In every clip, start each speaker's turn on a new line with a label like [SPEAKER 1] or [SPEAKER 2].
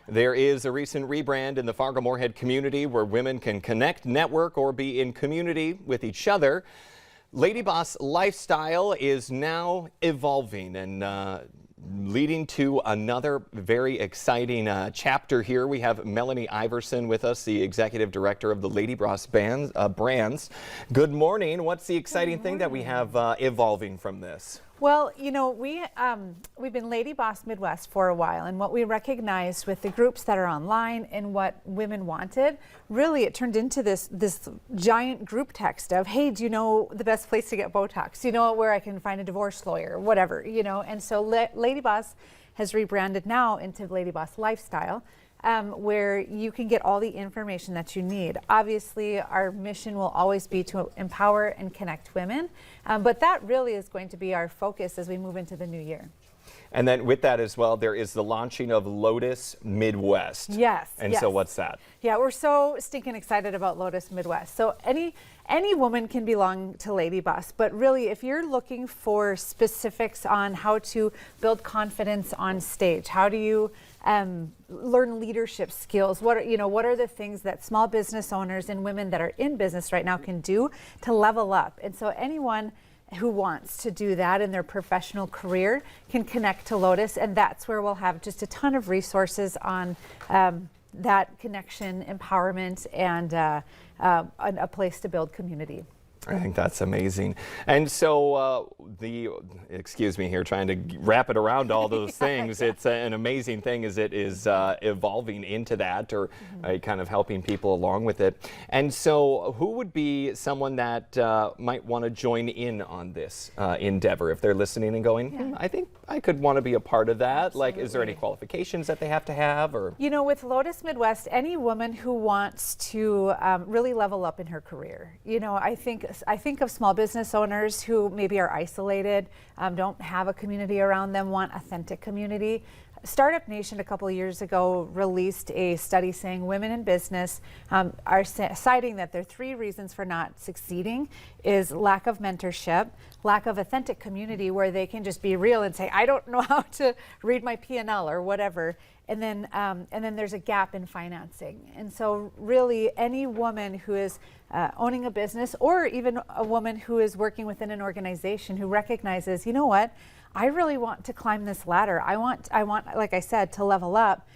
[SPEAKER 1] There is a recent rebrand in the Fargo-Moorhead community where women can connect, network, or be in community with each other. Ladyboss lifestyle is now evolving and leading to another very exciting chapter here. We have Melanie Iverson with us, the executive director of the Ladyboss brands. Good morning. What's the exciting thing that we have evolving from this?
[SPEAKER 2] Well, you know, we've been Ladyboss Midwest for a while, and what we recognized with the groups that are online and what women wanted, really it turned into this giant group text of, hey, do you know the best place to get Botox? Do you know where I can find a divorce lawyer? Whatever, you know. And so Ladyboss has rebranded now into Ladyboss Lifestyle, where you can get all the information that you need. Obviously, our mission will always be to empower and connect women, but that really is going to be our focus as we move into the new year.
[SPEAKER 1] And then with that as well, there is the launching of Lotus Midwest.
[SPEAKER 2] Yes.
[SPEAKER 1] And so what's that?
[SPEAKER 2] Yeah, we're so stinking excited about Lotus Midwest. So any woman can belong to Ladyboss, but really if you're looking for specifics on how to build confidence on stage, how do you learn leadership skills, what are the things that small business owners and women that are in business right now can do to level up? And so anyone who wants to do that in their professional career can connect to Lotus, and that's where we'll have just a ton of resources on that connection, empowerment, and a place to build community.
[SPEAKER 1] I think that's amazing. And so excuse me here, trying to wrap it around all those things. It's an amazing thing as it is evolving into that, or kind of helping people along with it. And so who would be someone that might want to join in on this endeavor if they're listening and going, I think I could want to be a part of that. Absolutely. Like, is there any qualifications that they have to have? Or
[SPEAKER 2] you know, with Lotus Midwest, any woman who wants to really level up in her career, you know, I think of small business owners who maybe are isolated, don't have a community around them, want authentic community. Startup Nation a couple of years ago released a study saying women in business are citing that their 3 reasons for not succeeding is lack of mentorship, lack of authentic community where they can just be real and say, I don't know how to read my P&L or whatever. And then there's a gap in financing. And so really any woman who is owning a business, or even a woman who is working within an organization who recognizes, you know what, I really want to climb this ladder. I want, like I said, to level up.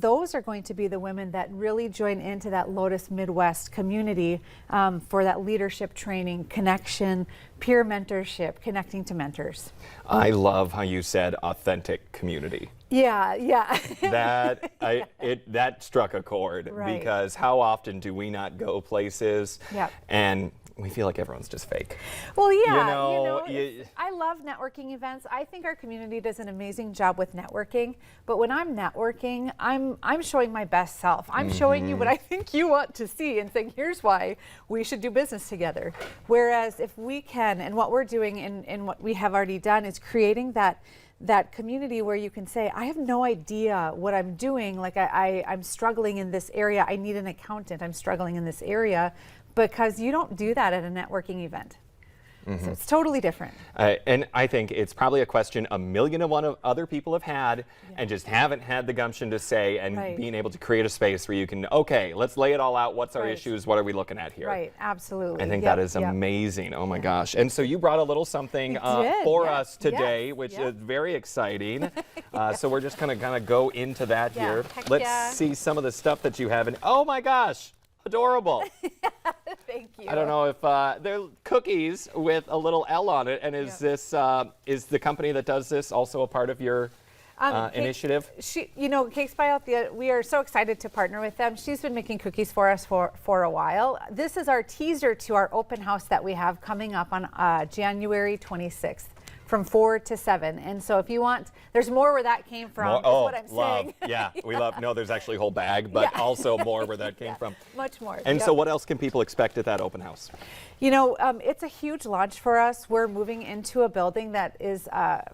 [SPEAKER 2] Those are going to be the women that really join into that Lotus Midwest community for that leadership training, connection, peer mentorship, connecting to mentors.
[SPEAKER 1] I love how you said authentic community.
[SPEAKER 2] Yeah.
[SPEAKER 1] That struck a chord, right? Because how often do we not go places and we feel like everyone's just fake?
[SPEAKER 2] Well, yeah, I love networking events. I think our community does an amazing job with networking, but when I'm networking, I'm showing my best self. I'm showing you what I think you want to see and saying, here's why we should do business together. Whereas if we can, and what we're doing and what we have already done is creating that community where you can say, I have no idea what I'm doing. Like I'm struggling in this area. I need an accountant. I'm struggling in this area, because you don't do that at a networking event. So it's totally different.
[SPEAKER 1] And I think it's probably a question 1,000,001 of other people have had and just haven't had the gumption to say, and being able to create a space where you can, okay, let's lay it all out. What's our issues? What are we looking at here?
[SPEAKER 2] Right, absolutely.
[SPEAKER 1] I think that is amazing. Oh my gosh. And so you brought a little something for us today, which is very exciting. So we're just going to kind of go into that here. Let's see some of the stuff that you have. And oh my gosh, adorable.
[SPEAKER 2] Thank you.
[SPEAKER 1] I don't know if they're cookies with a little L on it. And is this, is the company that does this also a part of your initiative?
[SPEAKER 2] Cakes by Althea, we are so excited to partner with them. She's been making cookies for us for a while. This is our teaser to our open house that we have coming up on January 26th. From 4 to 7. And so if you want, there's more where that came from, is what I'm saying.
[SPEAKER 1] Yeah, we love, no, there's actually a whole bag, but also more where that came from.
[SPEAKER 2] Much more.
[SPEAKER 1] And so what else can people expect at that open house?
[SPEAKER 2] You know, it's a huge launch for us. We're moving into a building that is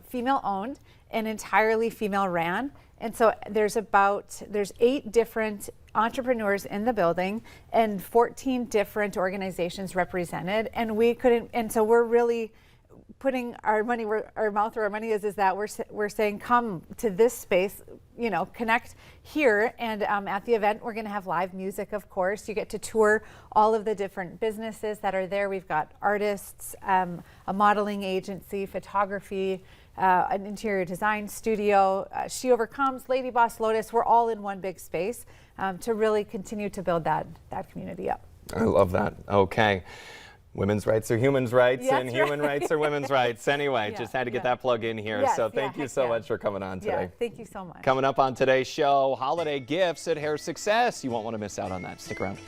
[SPEAKER 2] female owned and entirely female ran. And so there's 8 different entrepreneurs in the building and 14 different organizations represented. And so we're really putting our money where our mouth or our money is that we're saying, come to this space, you know, connect here. And at the event, we're going to have live music, of course. You get to tour all of the different businesses that are there. We've got artists, a modeling agency, photography, an interior design studio, She Overcomes, Ladyboss, Lotus. We're all in one big space to really continue to build that community up.
[SPEAKER 1] I love that. Okay. Women's rights are human rights, and human rights are women's rights. Anyway, just had to get that plug in here.
[SPEAKER 2] Yes,
[SPEAKER 1] So thank you so much for coming on today.
[SPEAKER 2] Yeah, thank you so much.
[SPEAKER 1] Coming up on today's show, holiday gifts at Hair Success. You won't want to miss out on that. Stick around.